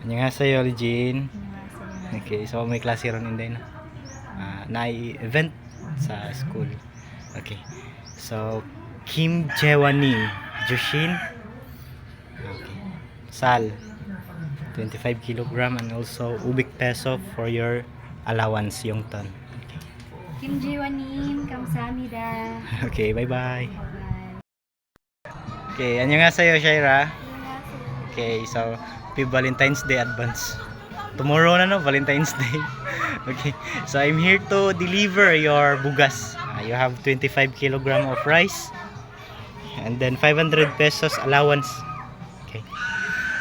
Annyeonghaseyo, Lijin. Annyeonghaseyo. Okay, so may klase ron inday na. Na-event sa school. Okay. So, Kim Jae-wani, Jushin. Okay. Sal, 25 kilogram and also ubik peso for your allowance, yung ton. Kim Jae-wa님, 감사합니다. Okay, bye-bye. Bye. Okay, annyeonghaseyo, Shaira. 안녕하세요. Okay, so happy Valentine's Day advance. Tomorrow na no, Valentine's Day. Okay, so I'm here to deliver your bugas. You have 25 kilogram of rice and then 500 pesos allowance. Okay,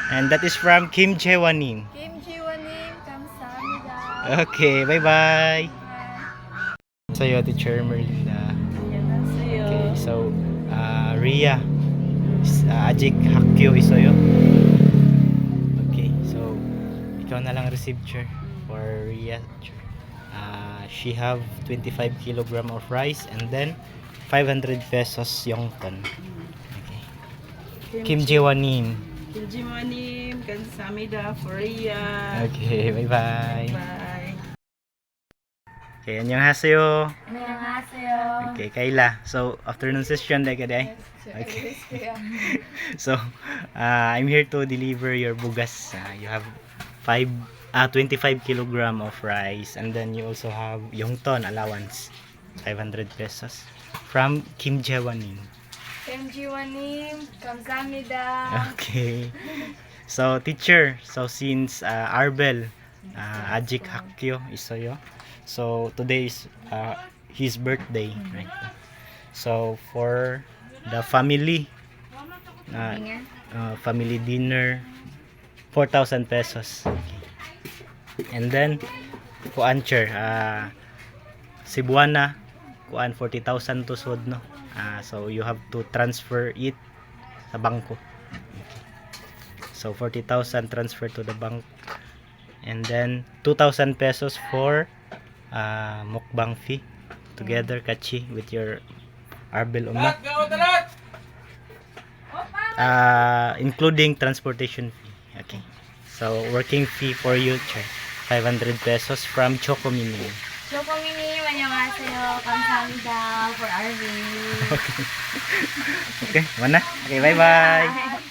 and that is from Kim Jae-wanim. Kim Jae-wa님, 감사합니다. Okay, bye-bye. Bye. Sa'yo, Teacher Merlinda. 안녕하세요. Okay, so Ria, Ajik Hakyo Isoyo. Okay, so ikaw na lang receive chair for Ria. She have 25 kilogram of rice and then 500 pesos yung ton. Okay. Kim Jae-wanim. Kim Jae-wa님, 감사합니다. Korea. Okay, bye-bye. Bye. Okay, annyeonghaseyo. 안녕하세요. Okay, Kayla. So, afternoon session day kaday. Okay. So, I'm here to deliver your bugas. You have 25 kilogram of rice and then you also have yongton allowance, 500 pesos from Kim Jae-wanim. Kim Jae-wa님, 감사합니다. Okay. So, teacher, so since Arbel, Ajik Hakyo Isoyo, so today is his birthday, right? So, for the family, family dinner, 4,000 pesos. Okay. And then, kuan chair, Cebuana, kuan 40,000 to sod, no? So, you have to transfer it sa bangko. So 40,000 transfer to the bank and then 2,000 pesos for mukbang fee together kachi with your Arbel Uma, including transportation fee. Okay, so working fee for you, 500 pesos from Choco Mini. 조공이님, 안녕하세요. 감사합니다. For RV. Okay, mana? Okay, bye bye. Bye.